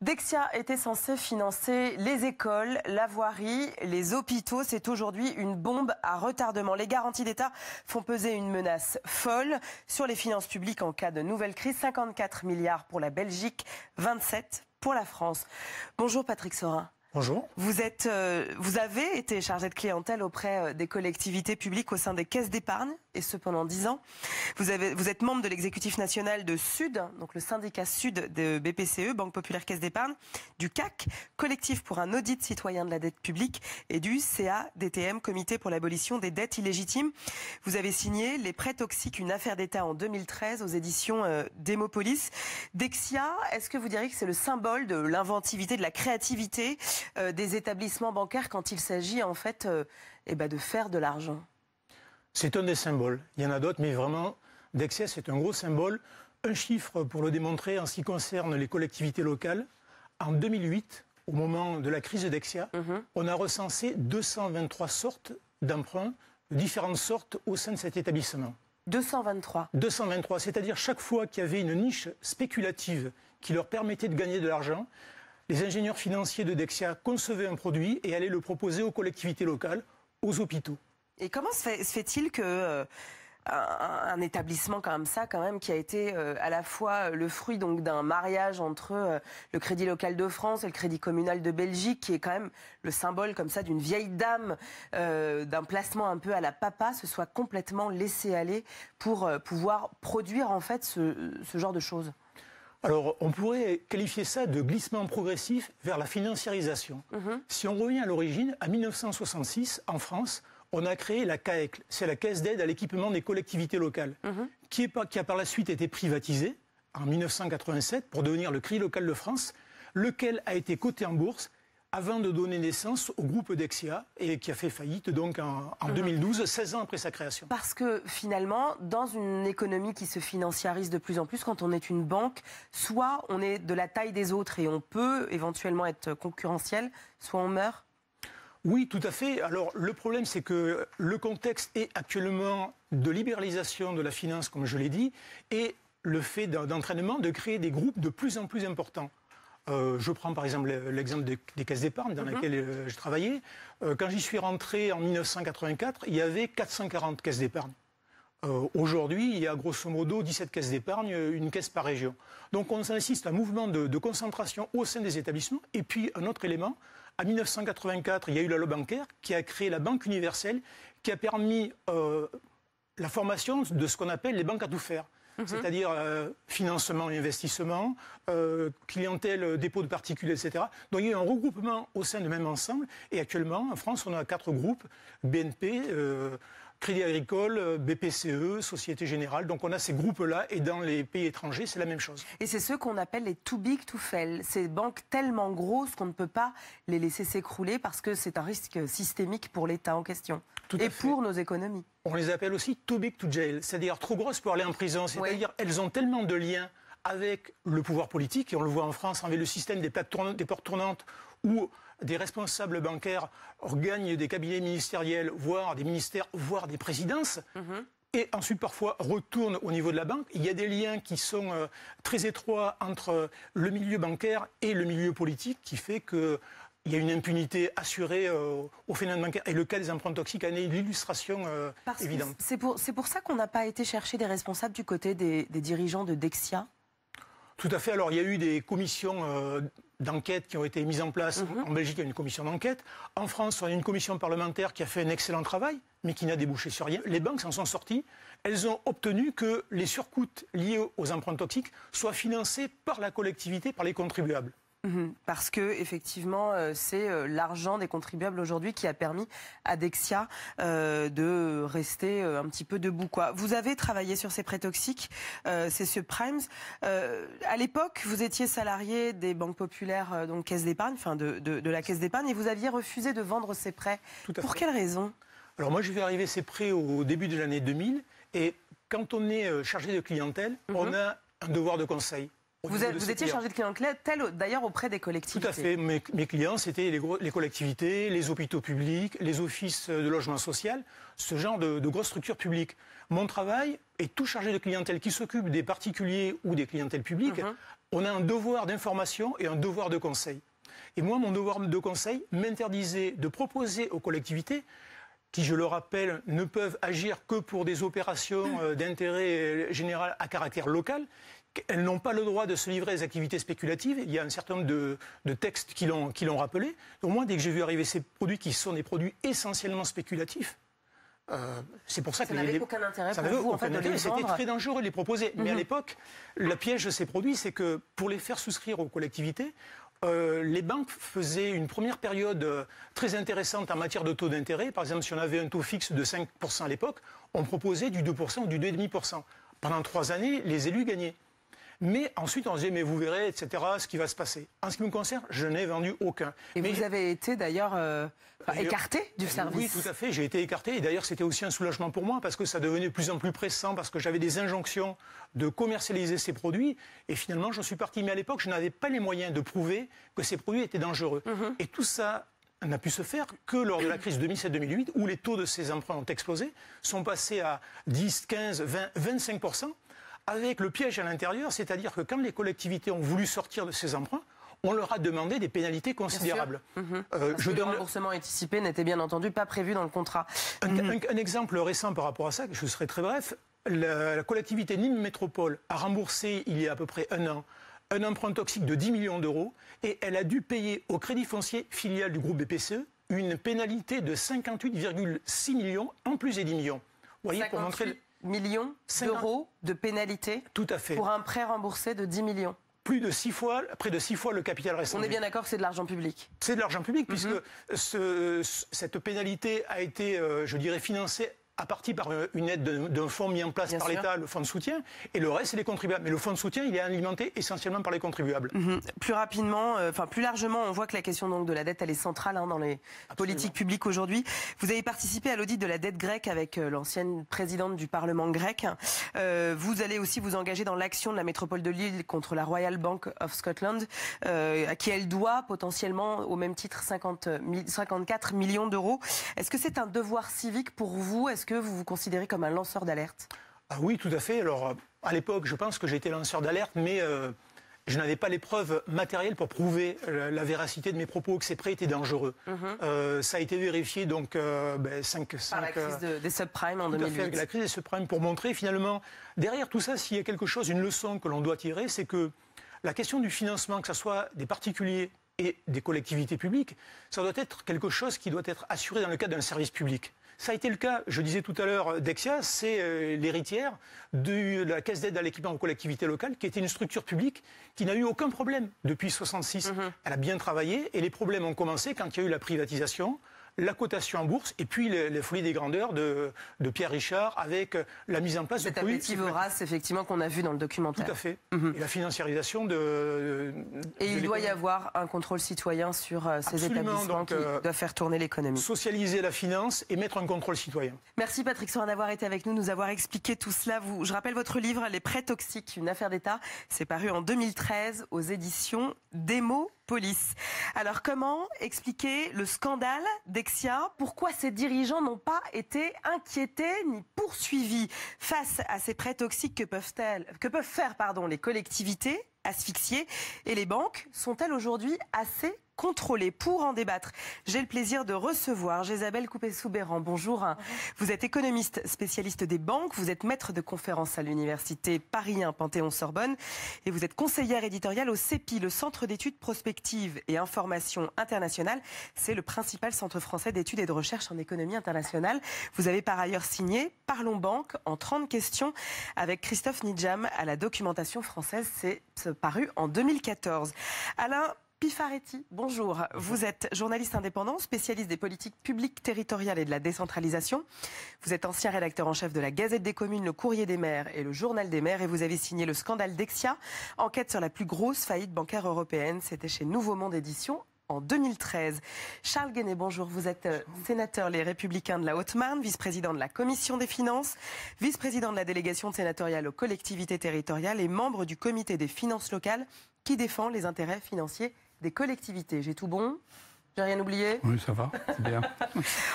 Dexia était censé financer les écoles, la voirie, les hôpitaux. C'est aujourd'hui une bombe à retardement. Les garanties d'État font peser une menace folle sur les finances publiques en cas de nouvelle crise. 54 milliards pour la Belgique, 27 pour la France. Bonjour Patrick Saurin. Bonjour. Vous avez été chargé de clientèle auprès des collectivités publiques au sein des caisses d'épargne, et ce pendant 10 ans. Vous êtes membre de l'exécutif national de Sud, donc le syndicat Sud de BPCE, Banque Populaire Caisse d'Épargne, du CAC, collectif pour un audit citoyen de la dette publique, et du CADTM, Comité pour l'abolition des dettes illégitimes. Vous avez signé Les prêts toxiques, une affaire d'État en 2013 aux éditions d'Hémopolis. Dexia, est-ce que vous diriez que c'est le symbole de l'inventivité, de la créativité des établissements bancaires quand il s'agit en fait de faire de l'argent? C'est un des symboles. Il y en a d'autres, mais vraiment, Dexia, c'est un gros symbole. Un chiffre pour le démontrer en ce qui concerne les collectivités locales. En 2008, au moment de la crise de Dexia, on a recensé 223 sortes d'emprunts, de différentes sortes au sein de cet établissement. 223. 223, c'est-à-dire chaque fois qu'il y avait une niche spéculative qui leur permettait de gagner de l'argent, les ingénieurs financiers de Dexia concevaient un produit et allaient le proposer aux collectivités locales, aux hôpitaux. Et comment se fait-il que un établissement comme ça, qui a été à la fois le fruit donc d'un mariage entre le Crédit Local de France et le Crédit Communal de Belgique, qui est quand même le symbole comme ça d'une vieille dame, d'un placement un peu à la papa, se soit complètement laissé aller pour pouvoir produire en fait ce genre de choses? Alors, on pourrait qualifier ça de glissement progressif vers la financiarisation. Si on revient à l'origine, en 1966, en France, on a créé la CAECL, c'est la Caisse d'aide à l'équipement des collectivités locales, qui a par la suite été privatisée en 1987 pour devenir le Crédit Local de France, lequel a été coté en bourse avant de donner naissance au groupe Dexia et qui a fait faillite donc en 2012, 16 ans après sa création. Parce que finalement, dans une économie qui se financiarise de plus en plus, quand on est une banque, soit on est de la taille des autres et on peut éventuellement être concurrentiel, soit on meurt. Oui, tout à fait. Alors, le problème, c'est que le contexte est actuellement de libéralisation de la finance, comme je l'ai dit, et le fait d'entraînement de créer des groupes de plus en plus importants. Je prends par exemple l'exemple des caisses d'épargne dans lesquelles je travaillais. Quand j'y suis rentré en 1984, il y avait 440 caisses d'épargne. Aujourd'hui, il y a grosso modo 17 caisses d'épargne, une caisse par région. Donc on assiste à un mouvement de concentration au sein des établissements. Et puis un autre élément, en 1984, il y a eu la loi bancaire qui a créé la Banque universelle, qui a permis la formation de ce qu'on appelle les banques à tout faire. C'est-à-dire financement et investissement, clientèle, dépôt de particules, etc. Donc il y a eu un regroupement au sein du même ensemble. Et actuellement, en France, on a 4 groupes, BNP, Crédit Agricole, BPCE, Société Générale. Donc on a ces groupes-là et dans les pays étrangers, c'est la même chose. Et c'est ceux qu'on appelle les too big to fail. Ces banques tellement grosses qu'on ne peut pas les laisser s'écrouler parce que c'est un risque systémique pour l'État en question. Et pour nos économies. On les appelle aussi too big to jail, c'est-à-dire trop grosses pour aller en prison. C'est-à-dire elles ont tellement de liens avec le pouvoir politique, et on le voit en France avec le système des portes tournantes où des responsables bancaires gagnent des cabinets ministériels, voire des ministères, voire des présidences, et ensuite parfois retournent au niveau de la banque. Il y a des liens qui sont très étroits entre le milieu bancaire et le milieu politique qui fait que il y a une impunité assurée au phénomène bancaire. Et le cas des emprunts toxiques en est l'illustration évidente. C'est pour ça qu'on n'a pas été chercher des responsables du côté des dirigeants de Dexia? Tout à fait. Alors, il y a eu des commissions d'enquête qui ont été mises en place. En Belgique, il y a une commission d'enquête. En France, on a une commission parlementaire qui a fait un excellent travail, mais qui n'a débouché sur rien. Les banques s'en sont sorties. Elles ont obtenu que les surcoûts liés aux emprunts toxiques soient financés par la collectivité, par les contribuables. Parce que effectivement, c'est l'argent des contribuables aujourd'hui qui a permis à Dexia de rester un petit peu debout, quoi. Vous avez travaillé sur ces prêts toxiques, ces subprimes. À l'époque, vous étiez salarié des banques populaires, donc caisse d'épargne, enfin de la caisse d'épargne, et vous aviez refusé de vendre ces prêts. Pour quelle raison? Alors moi, je vais arriver ces prêts au début de l'année 2000, et quand on est chargé de clientèle, on a un devoir de conseil. Vous étiez chargé de clientèle, d'ailleurs auprès des collectivités. Tout à fait. Mes clients, c'était les collectivités, les hôpitaux publics, les offices de logement social, ce genre de grosses structures publiques. Mon travail est tout chargé de clientèle qui s'occupe des particuliers ou des clientèles publiques on a un devoir d'information et un devoir de conseil. Et moi, mon devoir de conseil m'interdisait de proposer aux collectivités, qui, je le rappelle, ne peuvent agir que pour des opérations d'intérêt général à caractère local. Elles n'ont pas le droit de se livrer à des activités spéculatives. Il y a un certain nombre de textes qui l'ont rappelé. Donc moi, dès que j'ai vu arriver ces produits qui sont des produits essentiellement spéculatifs, c'est pour ça que n'avait aucun intérêt pour vous, en fait, de les vendre. C'était très dangereux de les proposer. Mais à l'époque, le piège de ces produits, c'est que pour les faire souscrire aux collectivités, les banques faisaient une première période très intéressante en matière de taux d'intérêt. Par exemple, si on avait un taux fixe de 5% à l'époque, on proposait du 2% ou du 2,5%. Pendant 3 années, les élus gagnaient. Mais ensuite, on se disait, mais vous verrez, etc., ce qui va se passer. En ce qui me concerne, je n'ai vendu aucun. Et vous avez été d'ailleurs écarté du service. Oui, tout à fait, j'ai été écarté. Et d'ailleurs, c'était aussi un soulagement pour moi, parce que ça devenait de plus en plus pressant, parce que j'avais des injonctions de commercialiser ces produits. Et finalement, j'en suis parti. Mais à l'époque, je n'avais pas les moyens de prouver que ces produits étaient dangereux. Et tout ça n'a pu se faire que lors de la crise 2007-2008, où les taux de ces emprunts ont explosé, sont passés à 10, 15, 20, 25%. Avec le piège à l'intérieur, c'est-à-dire que quand les collectivités ont voulu sortir de ces emprunts, on leur a demandé des pénalités considérables. Le remboursement anticipé n'était bien entendu pas prévu dans le contrat. Un exemple récent par rapport à ça, je serai très bref, la collectivité Nîmes Métropole a remboursé il y a à peu près un an un emprunt toxique de 10 millions d'euros et elle a dû payer au Crédit Foncier, filiale du groupe BPCE, une pénalité de 58,6 millions en plus des 10 millions. Vous voyez, pour montrer... millions d'euros de pénalité. Tout à fait. Pour un prêt remboursé de 10 millions. Près de 6 fois le capital restant. On est bien d'accord que c'est de l'argent public. C'est de l'argent public, puisque cette pénalité a été, je dirais, financée à partir par une aide d'un fonds mis en place par l'État, le fonds de soutien, et le reste, c'est les contribuables. Mais le fonds de soutien, il est alimenté essentiellement par les contribuables. Plus rapidement, plus largement, on voit que la question donc, de la dette, elle est centrale dans les politiques publiques aujourd'hui. Vous avez participé à l'audit de la dette grecque avec l'ancienne présidente du Parlement grec. Vous allez aussi vous engager dans l'action de la métropole de Lille contre la Royal Bank of Scotland, à qui elle doit potentiellement, au même titre, 54 millions d'euros. Est-ce que c'est un devoir civique pour vous ? Est-ce que vous vous considérez comme un lanceur d'alerte ? Ah oui, tout à fait. Alors, à l'époque, je pense que j'étais lanceur d'alerte, mais je n'avais pas les preuves matérielles pour prouver la véracité de mes propos, que ces prêts étaient dangereux. Ça a été vérifié donc par la crise des subprimes en 2008. Tout à fait, avec la crise des subprimes, pour montrer finalement, derrière tout ça, s'il y a quelque chose, une leçon que l'on doit tirer, c'est que la question du financement, que ce soit des particuliers et des collectivités publiques, ça doit être quelque chose qui doit être assuré dans le cadre d'un service public. Ça a été le cas, je disais tout à l'heure, Dexia, c'est l'héritière de la Caisse d'aide à l'équipement aux collectivités locales, qui était une structure publique qui n'a eu aucun problème depuis 1966. Elle a bien travaillé et les problèmes ont commencé quand il y a eu la privatisation, la cotation en bourse et puis les folies des grandeurs de Pierre Richard avec la mise en place de produits... Cet appétit vorace, effectivement, qu'on a vu dans le documentaire. Tout à fait. Et la financiarisation de il doit y avoir un contrôle citoyen sur ces établissements qui doivent faire tourner l'économie. Socialiser la finance et mettre un contrôle citoyen. Merci Patrick Sorin d'avoir été avec nous, nous avoir expliqué tout cela. Je rappelle votre livre, Les prêts toxiques, une affaire d'État. C'est paru en 2013 aux éditions Demo Police. Alors comment expliquer le scandale Dexia ? Pourquoi ces dirigeants n'ont pas été inquiétés ni poursuivis face à ces prêts toxiques que peuvent faire les collectivités asphyxiées et les banques sont-elles aujourd'hui assez contrôlées ? Pour en débattre, j'ai le plaisir de recevoir Jésabel Coupé-Soubeyran. Bonjour. Vous êtes économiste spécialiste des banques, vous êtes maître de conférences à l'université Paris 1 Panthéon-Sorbonne et vous êtes conseillère éditoriale au CEPI, le Centre d'études prospectives et information internationale. C'est le principal centre français d'études et de recherche en économie internationale. Vous avez par ailleurs signé Parlons Banque en 30 questions avec Christophe Nidjam à la documentation française. C'est paru en 2014. Alain Pifaretti, bonjour. Vous êtes journaliste indépendant, spécialiste des politiques publiques territoriales et de la décentralisation. Vous êtes ancien rédacteur en chef de la Gazette des communes, le Courrier des maires et le Journal des maires. Et vous avez signé le scandale Dexia, enquête sur la plus grosse faillite bancaire européenne. C'était chez Nouveau Monde Éditions en 2013. Charles Guenet, bonjour. Vous êtes sénateur Les Républicains de la Haute-Marne, vice-président de la Commission des finances, vice-président de la délégation sénatoriale aux collectivités territoriales et membre du comité des finances locales qui défend les intérêts financiers des collectivités. J'ai tout bon ? J'ai rien oublié? Oui, ça va, c'est bien.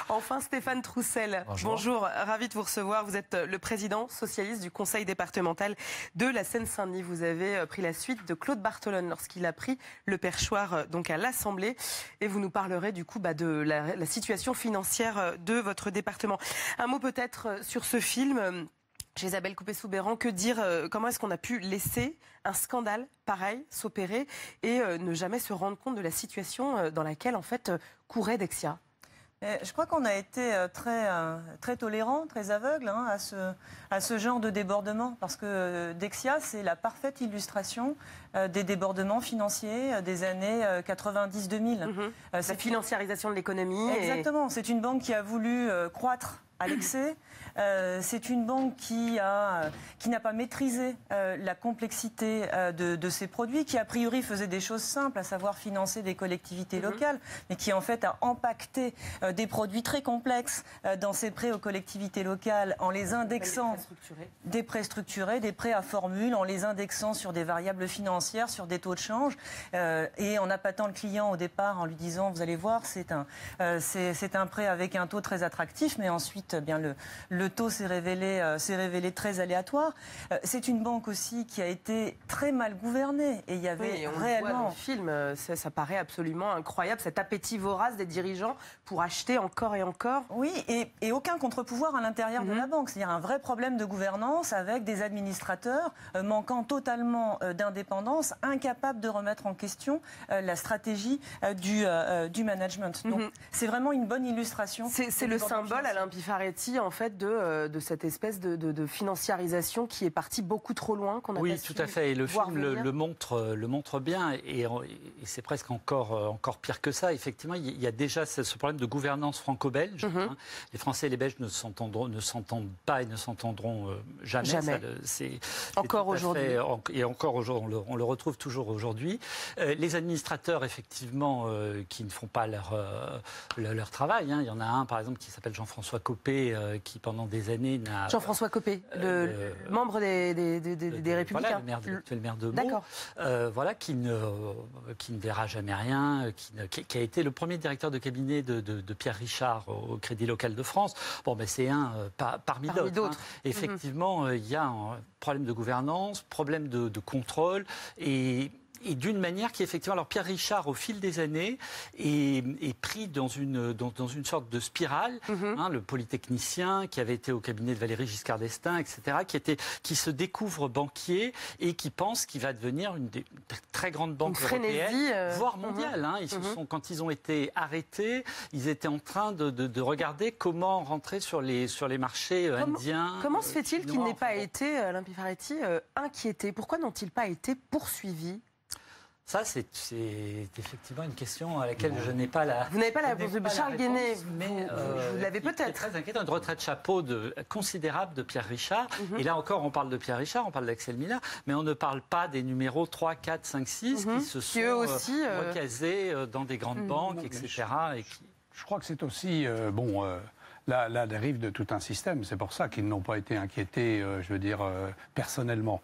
Enfin, Stéphane Troussel. Bonjour, ravi de vous recevoir. Vous êtes le président socialiste du conseil départemental de la Seine-Saint-Denis. Vous avez pris la suite de Claude Barthelone lorsqu'il a pris le perchoir donc à l'Assemblée. Et vous nous parlerez du coup de la situation financière de votre département. Un mot peut-être sur ce film. Chez Isabelle Coupé-Soubeyran, que dire, comment est-ce qu'on a pu laisser un scandale pareil s'opérer et ne jamais se rendre compte de la situation dans laquelle en fait courait Dexia? Je crois qu'on a été très tolérant, très aveugle à ce genre de débordement, parce que Dexia, c'est la parfaite illustration des débordements financiers des années 90-2000. La financiarisation de l'économie. Exactement, c'est une banque qui a voulu croître à l'excès. C'est une banque qui n'a pas maîtrisé la complexité de ses produits, qui a priori faisait des choses simples, à savoir financer des collectivités locales, mais qui en fait a empaqueté des produits très complexes dans ses prêts aux collectivités locales en les indexant, des prêts structurés, des prêts à formule, en les indexant sur des variables financières, sur des taux de change, et en appâtant le client au départ en lui disant, vous allez voir, c'est un prêt avec un taux très attractif, mais ensuite, bien le taux s'est révélé très aléatoire. C'est une banque aussi qui a été très mal gouvernée. Et il y avait réellement... Dans le film, ça paraît absolument incroyable, cet appétit vorace des dirigeants pour acheter encore et encore. Oui, et aucun contre-pouvoir à l'intérieur de la banque. C'est-à-dire un vrai problème de gouvernance avec des administrateurs manquant totalement d'indépendance, incapables de remettre en question la stratégie du management. Donc c'est vraiment une bonne illustration. C'est le symbole, Alain Pifaretti, en fait, de cette espèce de financiarisation qui est partie beaucoup trop loin. Oui, tout à fait. Et le film le montre bien. Et c'est presque encore pire que ça. Effectivement, il y a déjà ce problème de gouvernance franco-belge. Les Français et les Belges ne s'entendent pas et ne s'entendront jamais. C'est encore aujourd'hui. Et encore aujourd'hui, on le retrouve toujours aujourd'hui. Les administrateurs, effectivement, qui ne font pas leur travail. Il y en a un, par exemple, qui s'appelle Jean-François Copé, qui pendant des années n'a... Jean-François Copé, le membre des Républicains. L'actuel maire de Meaux. Voilà, qui ne verra jamais rien, qui a été le premier directeur de cabinet de Pierre Richard au Crédit Local de France. Bon, ben c'est parmi d'autres. Effectivement, il y a un problème de gouvernance, problème de contrôle et d'une manière qui, effectivement, alors Pierre Richard, au fil des années, est pris dans une sorte de spirale. Le polytechnicien qui avait été au cabinet de Valéry Giscard d'Estaing, etc., qui se découvre banquier et qui pense qu'il va devenir une des très grandes banques européennes, voire mondiales. Quand ils ont été arrêtés, ils étaient en train de regarder comment rentrer sur les marchés indiens. Comment se fait-il qu'il n'ait pas été, Alain Pifaretti, inquiété? Pourquoi n'ont-ils pas été poursuivis? Ça, c'est effectivement une question à laquelle je n'ai pas la... Vous n'avez pas la réponse de Charles Guénet, mais vous l'avez peut-être. C'est très inquiétant, une retraite chapeau considérable de Pierre Richard. Et là encore, on parle de Pierre Richard, on parle d'Axel Miller, mais on ne parle pas des numéros 3, 4, 5, 6 qui se sont recasés dans des grandes banques, etc. Je crois que c'est aussi... la dérive de tout un système. C'est pour ça qu'ils n'ont pas été inquiétés, personnellement.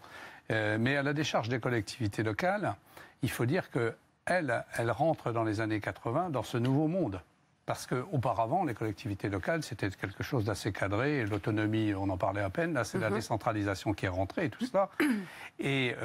Mais à la décharge des collectivités locales, il faut dire qu'elles rentrent dans les années 80 dans ce nouveau monde. Parce qu'auparavant, les collectivités locales, c'était quelque chose d'assez cadré. Et l'autonomie, on en parlait à peine. Là, c'est la décentralisation qui est rentrée et tout cela. Et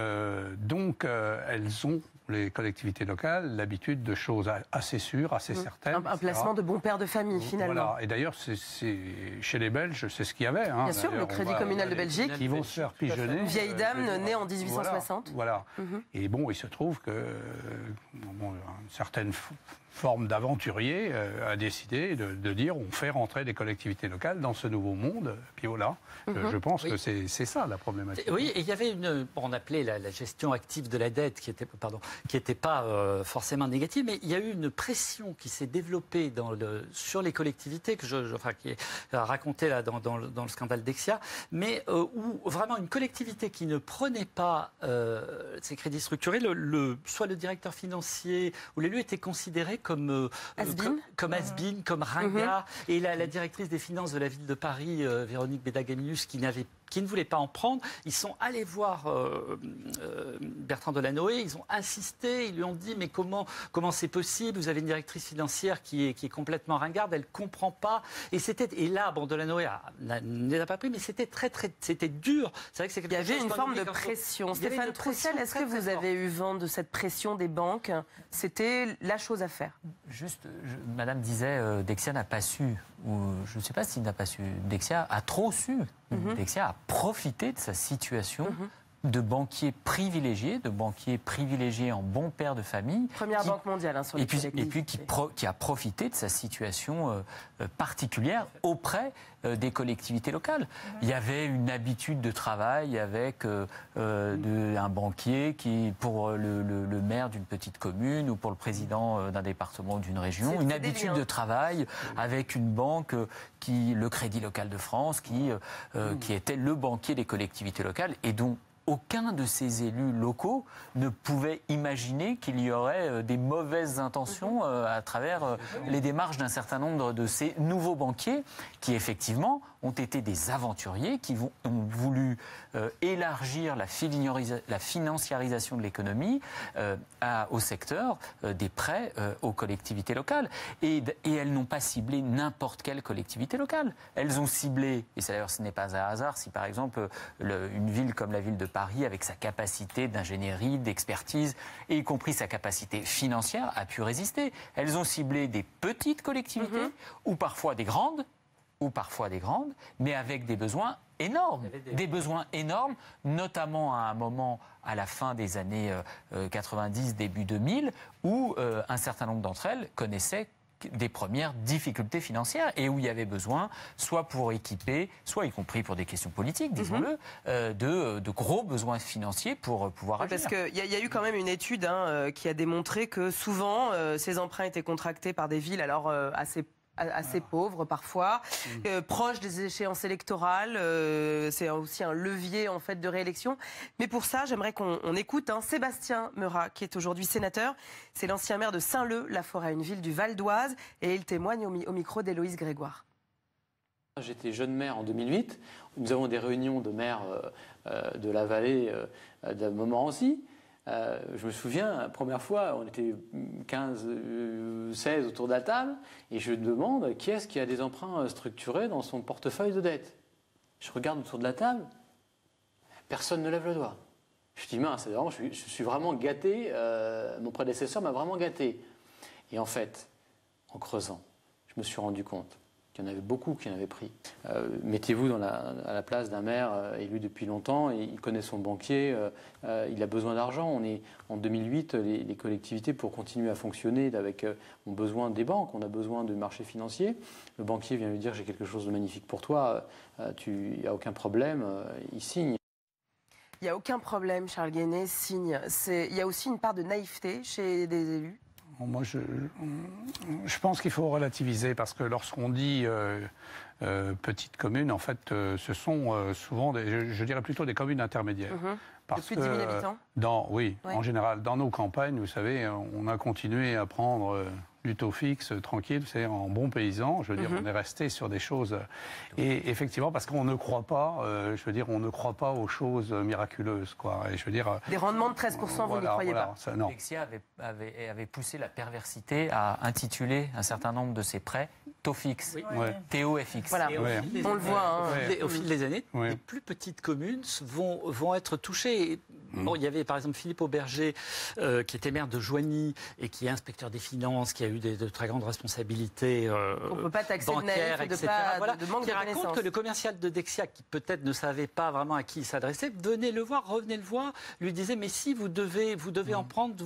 donc, elles ont, les collectivités locales, l'habitude de choses assez sûres, assez certaines. Un placement de bon père de famille, finalement. Voilà. Et d'ailleurs, chez les Belges, c'est ce qu'il y avait. Bien sûr, le Crédit communal de Belgique. Qui vont se faire pigeonner. Une vieille dame née en 1860. Voilà. Et bon, il se trouve que une certaine forme d'aventurier a décidé de dire on fait rentrer des collectivités locales dans ce nouveau monde. Puis voilà, je pense que c'est ça la problématique. Oui, et il y avait on appelait la gestion active de la dette qui était pas forcément négative, mais il y a eu une pression qui s'est développée sur les collectivités, qui est racontée là dans le scandale Dexia, mais où vraiment une collectivité qui ne prenait pas ses crédits structurés, soit le directeur financier ou l'élu était considéré comme has-been, comme ringard. Et la directrice des finances de la ville de Paris, Véronique Bédagamius, qui n'avait qui ne voulaient pas en prendre. Ils sont allés voir Bertrand Delanoë, ils ont insisté, ils lui ont dit mais comment c'est possible? Vous avez une directrice financière qui est complètement ringarde, elle ne comprend pas. Et là, bon, Delanoë ne les a pas pris, mais c'était c'était dur. C'est vrai que il y avait une forme de pression. Stéphane Troussel, est-ce que vous avez eu vent de cette pression des banques? C'était la chose à faire. Juste, Madame disait, Dexia n'a pas su, ou je ne sais pas s'il n'a pas su. Dexia a trop su. Dexia a profité de sa situation de banquier privilégié, en bon père de famille. Première banque mondiale, sur les et puis qui a profité de sa situation particulière auprès des collectivités locales. Il y avait une habitude de travail avec un banquier qui, pour le maire d'une petite commune ou pour le président d'un département ou d'une région, une habitude de travail avec une banque le Crédit Local de France, qui était le banquier des collectivités locales et dont aucun de ces élus locaux ne pouvait imaginer qu'il y aurait des mauvaises intentions à travers les démarches d'un certain nombre de ces nouveaux banquiers qui, effectivement, ont été des aventuriers, qui ont voulu élargir la financiarisation de l'économie au secteur des prêts aux collectivités locales. Et elles n'ont pas ciblé n'importe quelle collectivité locale. Elles ont ciblé, et d'ailleurs ce n'est pas un hasard si par exemple une ville comme la ville de Paris, avec sa capacité d'ingénierie, d'expertise, et y compris sa capacité financière, a pu résister. Elles ont ciblé des petites collectivités, ou parfois des grandes, mais avec des besoins énormes. Des besoins énormes, notamment à un moment, à la fin des années 90, début 2000, où un certain nombre d'entre elles connaissaient des premières difficultés financières et où il y avait besoin, soit pour équiper, soit y compris pour des questions politiques, disons-le, de gros besoins financiers pour pouvoir agir. Parce qu'il y a eu quand même une étude qui a démontré que souvent, ces emprunts étaient contractés par des villes alors assez pauvres parfois, proches des échéances électorales. C'est aussi un levier en fait de réélection. Mais pour ça, j'aimerais qu'on écoute Sébastien Meurat, qui est aujourd'hui sénateur. C'est l'ancien maire de Saint-Leu-la-Forêt, une ville du Val d'Oise, et il témoigne au micro d'Héloïse Grégoire. J'étais jeune maire en 2008. Nous avons des réunions de maires de la vallée de Montmorency. Je me souviens, la première fois, on était 15, 16 autour de la table, et je demande qui est-ce qui a des emprunts structurés dans son portefeuille de dette. Je regarde autour de la table, personne ne lève le doigt. Je dis, mince, je suis vraiment gâté, mon prédécesseur m'a vraiment gâté. Et en fait, en creusant, je me suis rendu compte qu'il y en avait beaucoup qui en avaient pris. Mettez-vous à la place d'un maire élu depuis longtemps, et il connaît son banquier, il a besoin d'argent. On est en 2008, les collectivités, pour continuer à fonctionner, ont besoin des banques, on a besoin de marchés financiers. Le banquier vient lui dire, j'ai quelque chose de magnifique pour toi, il n'y a aucun problème, il signe. Il n'y a aucun problème, Charles Guéné signe. Il y a aussi une part de naïveté chez des élus. Moi, je pense qu'il faut relativiser parce que lorsqu'on dit petite commune, en fait, ce sont souvent, je dirais plutôt des communes intermédiaires. De plus de 10 000 habitants. Oui, en général, dans nos campagnes, vous savez, on a continué à prendre du taux fixe, tranquille, c'est-à-dire en bon paysan. Je veux dire, on est resté sur des choses. Et effectivement, parce qu'on ne croit pas, on ne croit pas aux choses miraculeuses, quoi. Et je veux dire. Des rendements de 13%, vous n'y croyez pas? Non. Dexia avait poussé la perversité à intituler un certain nombre de ses prêts taux fixe, TOFX. Voilà, on le voit. Au fil des années, les plus petites communes vont être touchées. Bon, il y avait par exemple Philippe Auberger, qui était maire de Joigny et qui est inspecteur des finances, qui a eu de très grandes responsabilités on peut pas taxer bancaires, de naïf, etc. de manque qui de raconte que le commercial de Dexia, qui peut-être ne savait pas vraiment à qui il s'adressait, venait le voir, revenait le voir, lui disait mais si vous devez en prendre,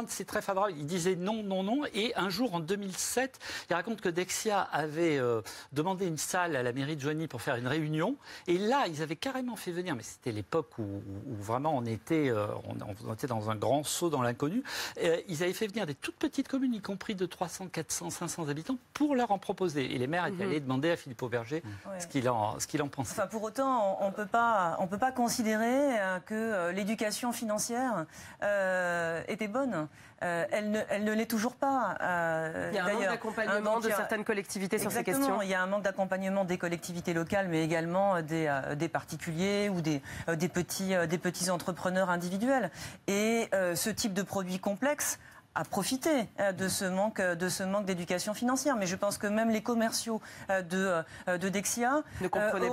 c'est très favorable. Il disait non. Et un jour en 2007, il raconte que Dexia avait demandé une salle à la mairie de Joigny pour faire une réunion. Et là, ils avaient carrément fait venir, mais c'était l'époque où vraiment on était était dans un grand saut dans l'inconnu. Ils avaient fait venir des toutes petites communes, y compris de 300, 400, 500 habitants, pour leur en proposer. Et les maires étaient allés demander à Philippe Auberger ce qu'il en pensait. Enfin, pour autant, on peut pas considérer que l'éducation financière était bonne. Elle ne l'est toujours pas. Il y a un manque d'accompagnement de certaines collectivités sur ces questions. Il y a un manque d'accompagnement des collectivités locales, mais également des particuliers ou des petits entrepreneurs individuels. Et ce type de produit complexe a profité de ce manque d'éducation financière. Mais je pense que même les commerciaux de Dexia auraient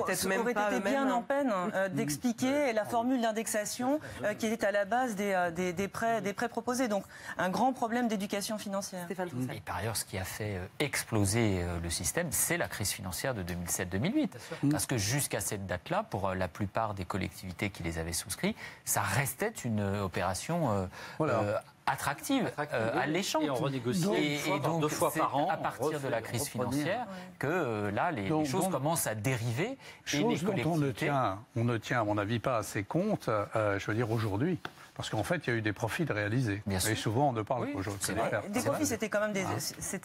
été bien en peine d'expliquer la formule d'indexation qui était à la base des prêts proposés. Donc un grand problème d'éducation financière. Et par ailleurs, ce qui a fait exploser le système, c'est la crise financière de 2007-2008. Parce que jusqu'à cette date-là, pour la plupart des collectivités qui les avaient souscrits, ça restait une opération attractive, alléchante. Et on renégocie deux fois par an, à partir de la crise financière que là, les choses commencent à dériver. Chose dont on ne tient, à mon avis, pas assez compte, je veux dire, aujourd'hui. Parce qu'en fait, il y a eu des profits de réaliser. Et souvent, on ne parle qu'aujourd'hui. Des profits, c'était quand même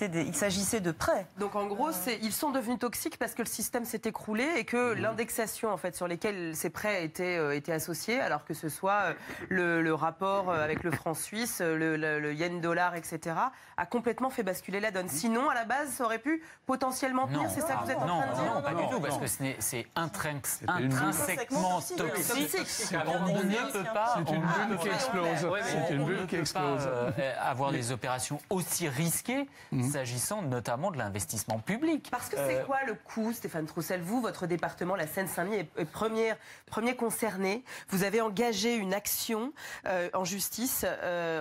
il s'agissait de prêts. Donc en gros, ils sont devenus toxiques parce que le système s'est écroulé et que l'indexation en fait sur lesquelles ces prêts étaient associés, alors que ce soit le rapport avec le franc suisse, le yen dollar, etc., a complètement fait basculer la donne. Sinon, à la base, ça aurait pu potentiellement tenir. C'est ça que vous êtes en train de dire? Non, pas du tout, parce que c'est intrinsèquement toxique. On ne peut pas. Qui explose. C'est une bulle qui explose. Avoir des opérations aussi risquées, s'agissant notamment de l'investissement public. Parce que c'est quoi le coût, Stéphane Troussel? Vous, votre département, la Seine-Saint-Denis, est premier concerné. Vous avez engagé une action en justice,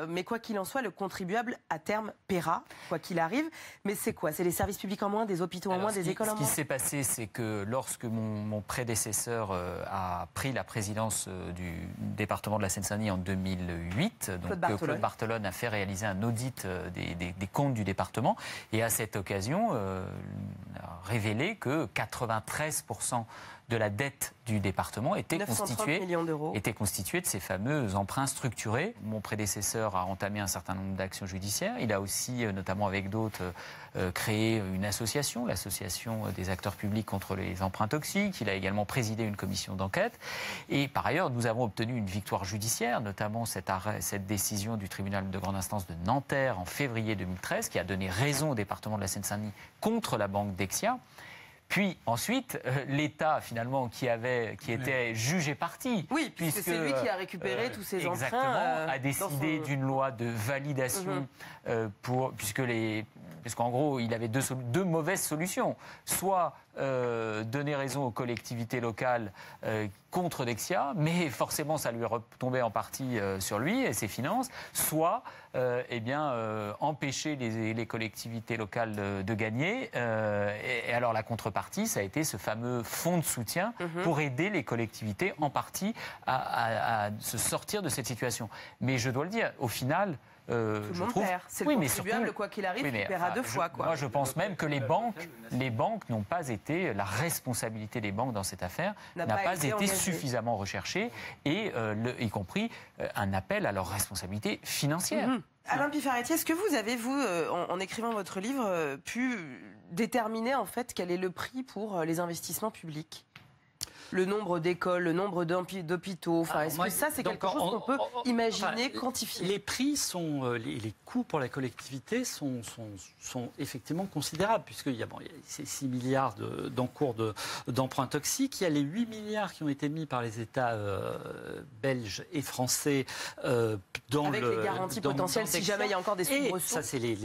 mais quoi qu'il en soit, le contribuable, à terme, paiera, quoi qu'il arrive. Mais c'est quoi? C'est les services publics en moins, des hôpitaux en moins, des écoles en moins? Ce qui s'est passé, c'est que lorsque mon prédécesseur a pris la présidence du département de la Seine-Saint-Denis en 2008. Donc Claude Barthelone a fait réaliser un audit des comptes du département et à cette occasion a révélé que 93% de la dette du département était constituée de ces fameux emprunts structurés. Mon prédécesseur a entamé un certain nombre d'actions judiciaires. Il a aussi, notamment avec d'autres, créé une association, l'association des acteurs publics contre les emprunts toxiques. Il a également présidé une commission d'enquête. Et par ailleurs, nous avons obtenu une victoire judiciaire, notamment cette décision du tribunal de grande instance de Nanterre en février 2013, qui a donné raison au département de la Seine-Saint-Denis contre la banque Dexia. Puis ensuite, l'État finalement qui était jugé parti. Oui, puisque c'est lui qui a récupéré tous ces emprunts. Exactement, a décidé d'une loi de validation puisqu'en gros, il avait deux mauvaises solutions. Soit donner raison aux collectivités locales contre Dexia, mais forcément ça lui retombait en partie sur lui et ses finances, soit empêcher les collectivités locales de gagner. Et alors la contrepartie, ça a été ce fameux fonds de soutien pour aider les collectivités en partie à se sortir de cette situation. Mais je dois le dire, au final, tout le monde perd. C'est le contribuable, quoi qu'il arrive, qui paiera deux fois. Moi, je pense même que les banques n'ont pas été, la responsabilité des banques dans cette affaire n'a pas été suffisamment recherchée, et y compris un appel à leur responsabilité financière. Alain Pifaretti, est-ce que vous avez, en écrivant votre livre, pu déterminer en fait quel est le prix pour les investissements publics ? Le nombre d'écoles, le nombre d'hôpitaux, est-ce que ça c'est quelque chose qu'on peut imaginer, quantifier? Les prix les coûts pour la collectivité sont effectivement considérables, puisqu'il y a ces 6 milliards d'encours d'emprunts toxiques, il y a les 8 milliards qui ont été mis par les États belges et français avec les garanties potentielles si jamais il y a encore des soubresauts. Ça c'est les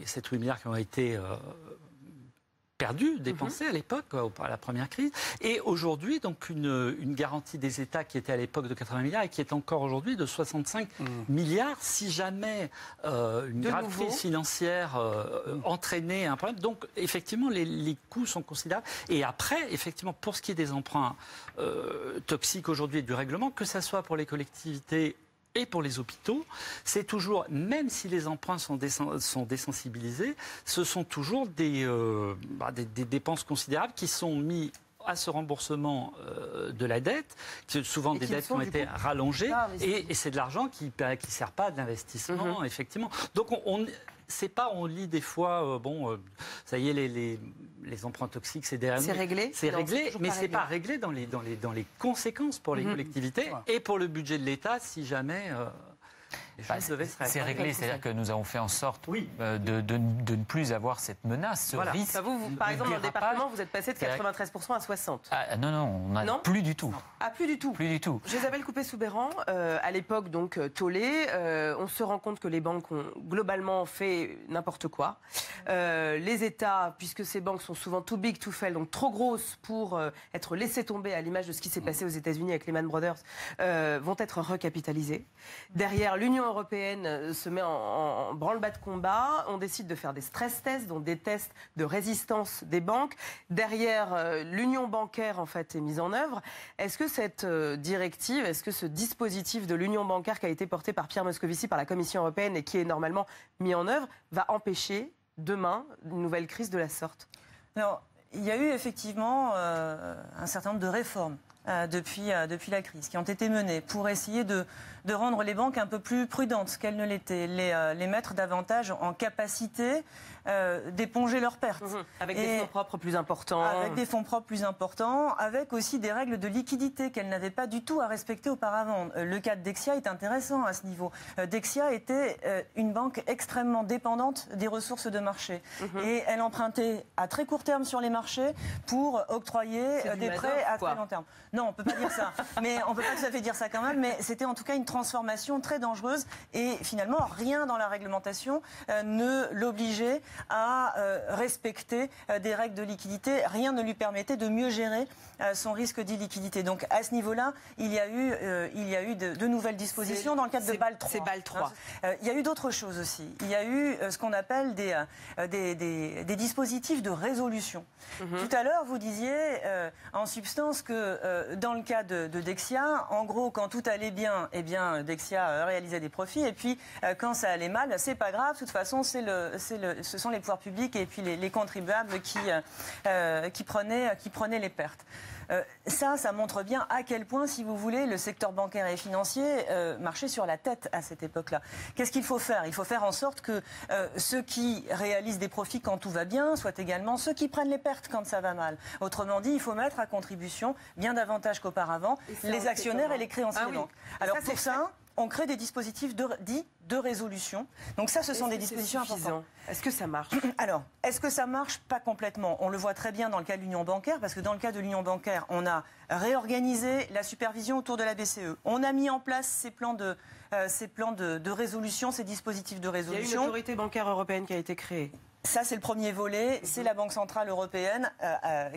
7-8 milliards qui ont été dépensés à l'époque, à la première crise. Et aujourd'hui, donc une garantie des États qui était à l'époque de 80 milliards et qui est encore aujourd'hui de 65 milliards si jamais une grave crise financière entraînait un problème. Donc, effectivement, les coûts sont considérables. Et après, effectivement, pour ce qui est des emprunts toxiques aujourd'hui et du règlement, que ce soit pour les collectivités et pour les hôpitaux, c'est toujours, même si les emprunts sont désensibilisés, ce sont toujours des dépenses considérables qui sont mises à ce remboursement de la dette, souvent des dettes qui ont été rallongées, et c'est de l'argent qui ne sert pas à de l'investissement, effectivement. Donc on lit des fois, ça y est, les emprunts toxiques, c'est derrière nous. C'est réglé. C'est réglé, mais c'est pas réglé dans les conséquences pour les collectivités et pour le budget de l'État si jamais. C'est réglé, c'est-à-dire que nous avons fait en sorte de ne plus avoir cette menace, ce risque. Par exemple, dans le département, vous êtes passé de 93% à 60%. Non, on n'a plus du tout. Ah, plus du tout. Plus du tout. Isabelle Coupé-Soubeyran, à l'époque, donc, tollé, on se rend compte que les banques ont globalement fait n'importe quoi. Les États, puisque ces banques sont souvent too big to fail, donc trop grosses pour être laissées tomber à l'image de ce qui s'est passé aux États-Unis avec Lehman Brothers, vont être recapitalisées. Derrière, l'Union européenne se met en branle-bas de combat. On décide de faire des stress tests, donc des tests de résistance des banques. Derrière, l'union bancaire en fait est mise en œuvre. Est-ce que cette directive, est-ce que ce dispositif de l'union bancaire qui a été porté par Pierre Moscovici par la Commission européenne et qui est normalement mis en œuvre va empêcher demain une nouvelle crise de la sorte? Alors, il y a eu effectivement un certain nombre de réformes depuis la crise qui ont été menées pour essayer de rendre les banques un peu plus prudentes qu'elles ne l'étaient, les mettre davantage en capacité d'éponger leurs pertes. Avec des fonds propres plus importants. Avec des fonds propres plus importants, avec aussi des règles de liquidité qu'elles n'avaient pas du tout à respecter auparavant. Le cas de Dexia est intéressant à ce niveau. Dexia était une banque extrêmement dépendante des ressources de marché. Et elle empruntait à très court terme sur les marchés pour octroyer des prêts à très long terme. Non, on ne peut pas dire ça. Mais on ne peut pas tout à fait dire ça quand même. Mais c'était en tout cas une transformation très dangereuse. Et finalement, rien dans la réglementation ne l'obligeait à respecter des règles de liquidité. Rien ne lui permettait de mieux gérer son risque d'illiquidité. Donc à ce niveau-là, il y a eu de nouvelles dispositions dans le cadre de BAL 3. C'est BAL 3. Il y a eu d'autres choses aussi. Il y a eu ce qu'on appelle des dispositifs de résolution. Tout à l'heure, vous disiez en substance que dans le cas de Dexia, en gros, quand tout allait bien, eh bien Dexia réalisait des profits. Et puis quand ça allait mal, c'est pas grave. De toute façon, ce sont les pouvoirs publics et puis les contribuables qui prenaient les pertes. Ça montre bien à quel point, si vous voulez, le secteur bancaire et financier marchait sur la tête à cette époque-là. Qu'est-ce qu'il faut faire? Il faut faire en sorte que ceux qui réalisent des profits quand tout va bien soient également ceux qui prennent les pertes quand ça va mal. Autrement dit, il faut mettre à contribution, bien davantage qu'auparavant, les actionnaires et les créanciers des banques. Alors pour ça, on crée des dispositifs dits de résolution. Donc ça, ce sont des dispositions importantes. Est-ce que ça marche? Alors, est-ce que ça marche? Pas complètement. On le voit très bien dans le cas de l'union bancaire, parce que dans le cas de l'union bancaire, on a réorganisé la supervision autour de la BCE. On a mis en place ces plans de résolution, ces dispositifs de résolution. Il y a une autorité bancaire européenne qui a été créée. Ça, c'est le premier volet. C'est la Banque centrale européenne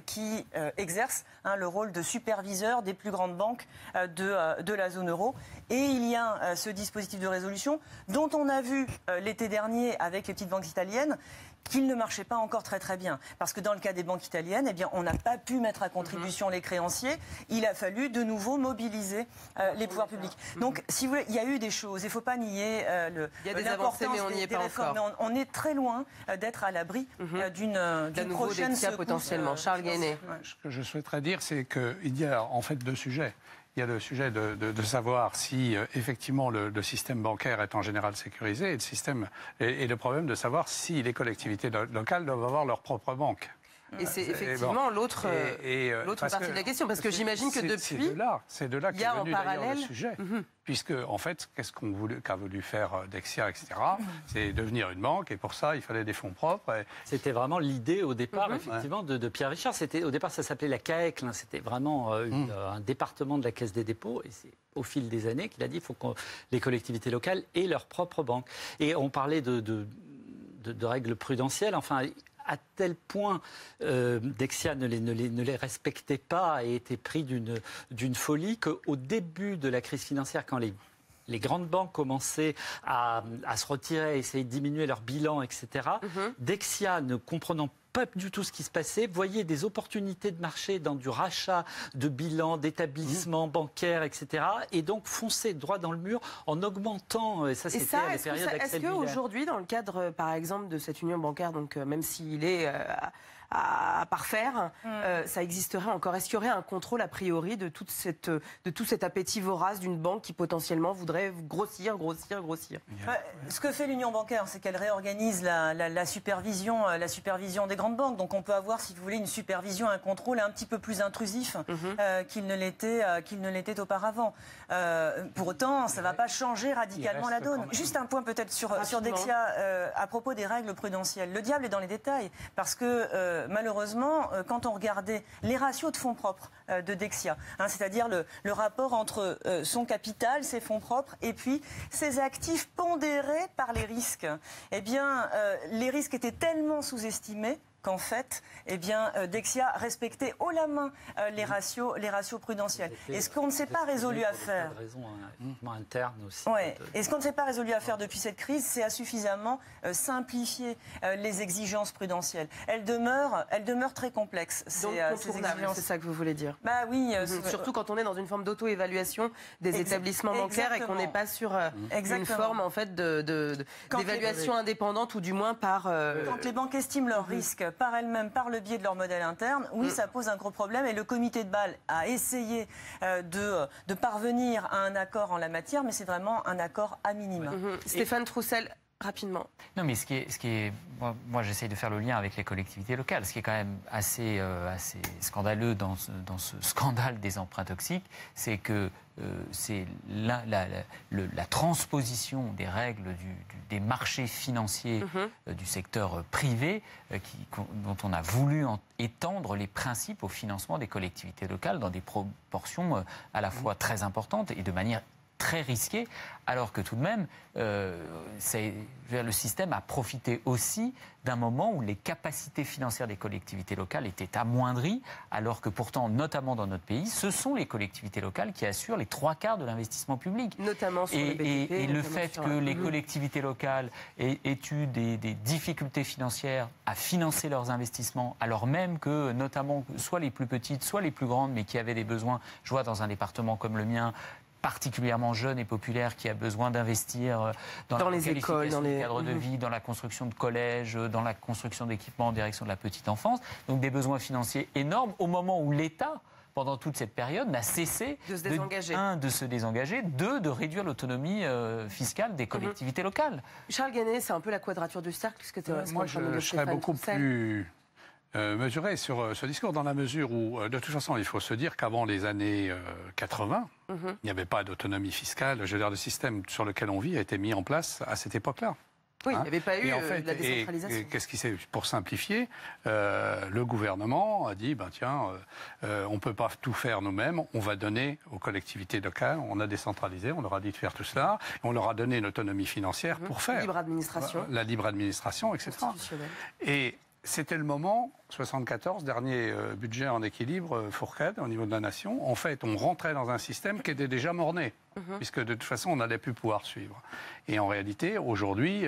qui exerce le rôle de superviseur des plus grandes banques de la zone euro. Et il y a ce dispositif de résolution dont on a vu l'été dernier avec les petites banques italiennes qu'il ne marchait pas encore très très bien. Parce que dans le cas des banques italiennes, eh bien, on n'a pas pu mettre à contribution les créanciers. Il a fallu de nouveau mobiliser les pouvoirs publics. Donc, si vous voulez, il y a eu des choses. Il ne faut pas nier l'importance des réformes. Mais on est très loin d'être à l'abri d'une prochaine secousse. Potentiellement. Charles Guéné. Ce que je souhaiterais dire, c'est qu'il y a en fait deux sujets. Il y a le sujet de savoir si effectivement le système bancaire est en général sécurisé et le problème de savoir si les collectivités locales doivent avoir leur propre banque. Et c'est effectivement l'autre partie de la question, parce que j'imagine que depuis, c'est de là qu'est venu d'ailleurs le sujet, puisque en fait, qu'est-ce qu'a voulu faire Dexia, etc. C'est devenir une banque, et pour ça, il fallait des fonds propres. C'était vraiment l'idée au départ, effectivement, de Pierre Richard. Au départ, ça s'appelait la CAEC, c'était vraiment un département de la Caisse des dépôts, et c'est au fil des années qu'il a dit qu'il faut que les collectivités locales aient leur propre banque. Et on parlait de règles prudentielles, enfin, à tel point Dexia ne les respectait pas et était pris d'une folie qu'au début de la crise financière, quand les grandes banques commençaient à se retirer, à essayer de diminuer leur bilan, etc., Dexia, ne comprenant pas du tout ce qui se passait, voyait des opportunités de marché dans du rachat de bilans, d'établissements bancaires, etc. Et donc fonçait droit dans le mur en augmentant, et ça c'était à la période Est-ce qu'aujourd'hui, dans le cadre, par exemple, de cette union bancaire, donc même s'il est à parfaire, ça existerait encore? Est-ce qu'il y aurait un contrôle a priori de tout cet appétit vorace d'une banque qui potentiellement voudrait grossir? Ce que fait l'union bancaire, c'est qu'elle réorganise la supervision des grandes banques. Donc on peut avoir, si vous voulez, une supervision, un contrôle un petit peu plus intrusif qu'il ne l'était auparavant. Pour autant, ça ne va pas changer radicalement la donne. Juste un point peut-être sur Dexia à propos des règles prudentielles. Le diable est dans les détails, parce que malheureusement, quand on regardait les ratios de fonds propres de Dexia, c'est-à-dire le rapport entre son capital, ses fonds propres, et puis ses actifs pondérés par les risques, eh bien, les risques étaient tellement sous-estimés qu'en fait, Dexia respectait haut la main les ratios prudentiels. Et ce qu'on ne s'est pas résolu à faire, interne aussi. Et ce qu'on ne s'est pas résolu à faire depuis cette crise, c'est à suffisamment simplifier les exigences prudentielles. Elles demeurent très complexes. Donc contournables, c'est ça que vous voulez dire? Bah oui. Surtout quand on est dans une forme d'auto-évaluation des établissements bancaires et qu'on n'est pas sur une forme en fait d'évaluation indépendante, ou du moins par. Quand les banques estiment leurs risques par elles-mêmes, par le biais de leur modèle interne, oui, ça pose un gros problème. Et le comité de Bâle a essayé de parvenir à un accord en la matière, mais c'est vraiment un accord à minima. Stéphane Troussel, rapidement. Non, mais ce qui est moi j'essaye de faire le lien avec les collectivités locales. Ce qui est quand même assez scandaleux dans ce scandale des emprunts toxiques, c'est que c'est la transposition des règles des marchés financiers du secteur privé dont on a voulu étendre les principes au financement des collectivités locales dans des proportions à la fois très importantes et de manière très risqué, alors que tout de même, le système a profité aussi d'un moment où les capacités financières des collectivités locales étaient amoindries, alors que pourtant, notamment dans notre pays, ce sont les collectivités locales qui assurent les 3/4 de l'investissement public. Notamment sur le BTP. Et le fait que les collectivités locales aient eu des difficultés financières à financer leurs investissements, alors même que, notamment, soit les plus petites, soit les plus grandes, mais qui avaient des besoins, je vois dans un département comme le mien, particulièrement jeune et populaire, qui a besoin d'investir dans les écoles, dans les cadres de vie, dans la construction de collèges, dans la construction d'équipements en direction de la petite enfance. Donc des besoins financiers énormes au moment où l'État, pendant toute cette période, n'a cessé de se désengager, de réduire l'autonomie fiscale des collectivités locales. Charles Guenet, c'est un peu la quadrature du cercle, moi, je serais beaucoup plus mesuré sur ce discours, dans la mesure où, de toute façon, il faut se dire qu'avant les années 80, il n'y avait pas d'autonomie fiscale. Je veux dire, le système sur lequel on vit a été mis en place à cette époque-là. Oui, il n'y avait pas eu de la décentralisation. Et qu'est-ce qui s'est, pour simplifier, le gouvernement a dit, on ne peut pas tout faire nous-mêmes, on va donner aux collectivités locales, on a décentralisé, on leur a dit de faire tout cela, et on leur a donné une autonomie financière pour faire. Libre administration. La libre administration, etc. Et c'était le moment, 74, dernier budget en équilibre, Fourcade, au niveau de la nation. En fait, on rentrait dans un système qui était déjà mort-né, puisque de toute façon, on n'allait plus pouvoir suivre. Et en réalité, aujourd'hui,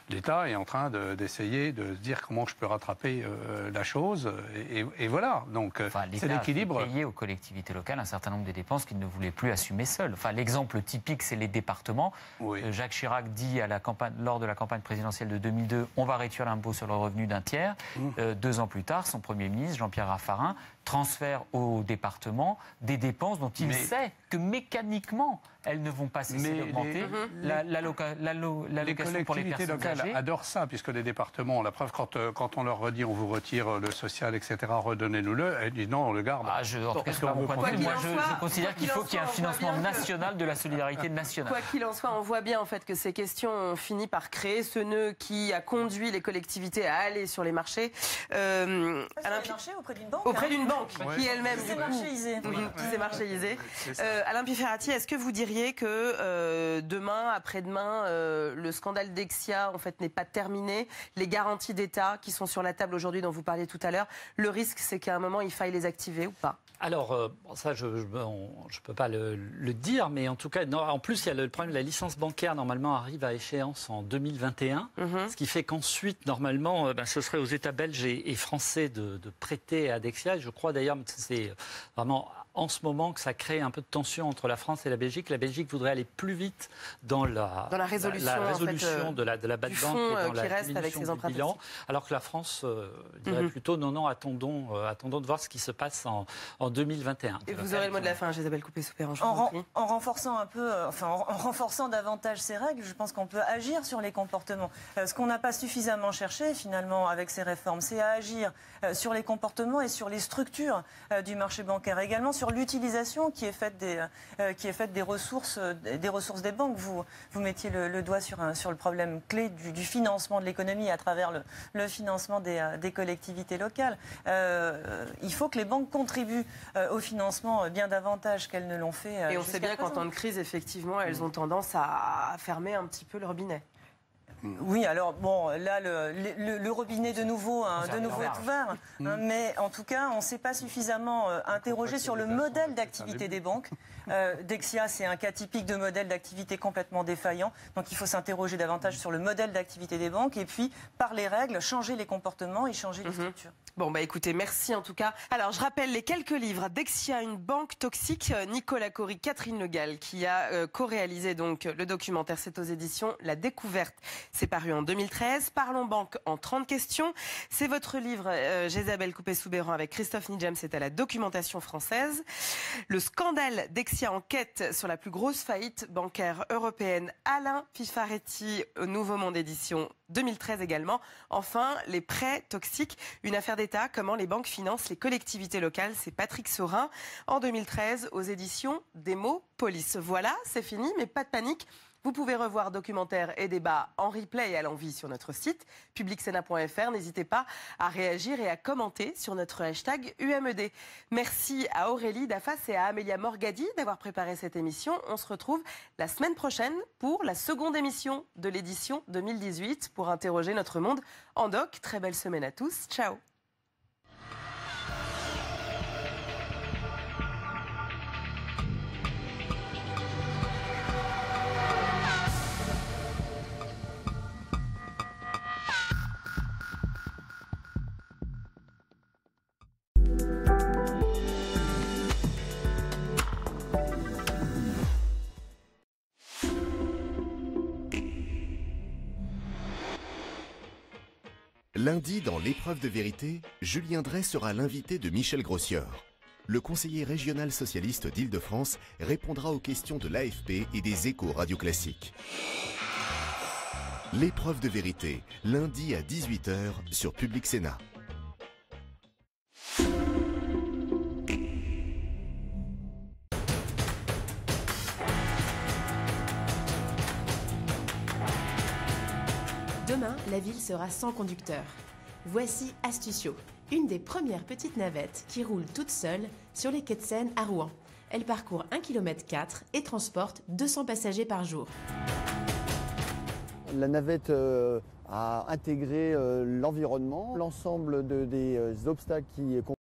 l'État est en train d'essayer de se dire comment je peux rattraper la chose. Et voilà, donc c'est l'équilibre. L'État a payé aux collectivités locales un certain nombre des dépenses qu'il ne voulait plus assumer seul. Enfin, l'exemple typique, c'est les départements. Oui. Jacques Chirac dit lors de la campagne présidentielle de 2002, on va réduire l'impôt sur le revenu d'un tiers. 2 ans plus tard, son Premier ministre, Jean-Pierre Raffarin, transfère au département des dépenses dont il sait que mécaniquement, elles ne vont pas cesser d'augmenter. Les collectivités locales adorent ça, puisque les départements, la preuve, quand on leur redit on vous retire le social, etc., redonnez-nous-le, elles disent non, on le garde. En tout cas, c'est pas mon point de vue. Moi, je considère qu'il faut qu'il y ait un financement national de la solidarité nationale. Quoi qu'il en soit, on voit bien en fait que ces questions ont fini par créer ce nœud qui a conduit les collectivités à aller sur les marchés. Auprès d'une banque. Auprès d'une banque qui elle-même s'est marchéisée. Alain Pifferati, est-ce que vous diriez diriez que demain, après-demain, le scandale Dexia en fait n'est pas terminé. Les garanties d'État qui sont sur la table aujourd'hui, dont vous parliez tout à l'heure, le risque, c'est qu'à un moment, il faille les activer ou pas? Alors, ça, je ne peux pas le dire, mais en tout cas, non, en plus, il y a le problème de la licence bancaire, normalement, arrive à échéance en 2021, ce qui fait qu'ensuite, normalement, ce serait aux États belges et français de prêter à Dexia. Je crois d'ailleurs que c'est vraiment en ce moment que ça crée un peu de tension entre la France et la Belgique. La Belgique voudrait aller plus vite dans la résolution de la bad bank et dans la diminution du bilan, alors que la France dirait plutôt non, attendons de voir ce qui se passe en 2021. Et vous aurez le mot de la fin, Isabelle Coupet-Soupéran. En renforçant un peu, en renforçant davantage ces règles, je pense qu'on peut agir sur les comportements. Ce qu'on n'a pas suffisamment cherché finalement avec ces réformes, c'est à agir sur les comportements et sur les structures du marché bancaire, également sur l'utilisation qui est faite des ressources des banques. Vous mettiez le doigt sur le problème clé du financement de l'économie à travers le financement des collectivités locales. Il faut que les banques contribuent au financement bien davantage qu'elles ne l'ont fait. Et on sait bien qu'en temps de crise, effectivement, elles ont tendance à fermer un petit peu le robinet. Oui, alors bon, là, le robinet de nouveau est ouvert, mais en tout cas, on ne s'est pas suffisamment interrogé sur le modèle d'activité des banques. Dexia, c'est un cas typique de modèle d'activité complètement défaillant, donc il faut s'interroger davantage sur le modèle d'activité des banques et puis, par les règles, changer les comportements et changer les structures. Bon, écoutez, merci en tout cas. Alors, je rappelle les quelques livres. Dexia, une banque toxique, Nicolas Cory, Catherine Le Gall, qui a co-réalisé donc le documentaire. C'est aux éditions La Découverte. C'est paru en 2013. Parlons banque en 30 questions. C'est votre livre, Isabelle Coupet-Soupéran, avec Christophe Nidjem. C'est à la Documentation française. Le scandale Dexia, enquête sur la plus grosse faillite bancaire européenne. Alain Fifaretti, au Nouveau Monde édition 2013 également. Enfin, les prêts toxiques, une affaire d'État, comment les banques financent les collectivités locales. C'est Patrick Saurin, en 2013, aux éditions Demo Police. Voilà, c'est fini, mais pas de panique. Vous pouvez revoir documentaires et débats en replay et à l'envie sur notre site publicsena.fr. N'hésitez pas à réagir et à commenter sur notre hashtag UMED. Merci à Aurélie Dafas et à Amélia Morgadi d'avoir préparé cette émission. On se retrouve la semaine prochaine pour la seconde émission de l'édition 2018 pour interroger notre monde en doc. Très belle semaine à tous. Ciao. Lundi, dans l'épreuve de vérité, Julien Drey sera l'invité de Michel Grossieur. Le conseiller régional socialiste d'Île-de-France répondra aux questions de l'AFP et des Échos Radio Classique. L'épreuve de vérité, lundi à 18 h sur Public Sénat. Demain, la ville sera sans conducteur. Voici Astucio, une des premières petites navettes qui roule toute seule sur les quais de Seine à Rouen. Elle parcourt 1,4 km et transporte 200 passagers par jour. La navette a intégré l'environnement, l'ensemble des obstacles qui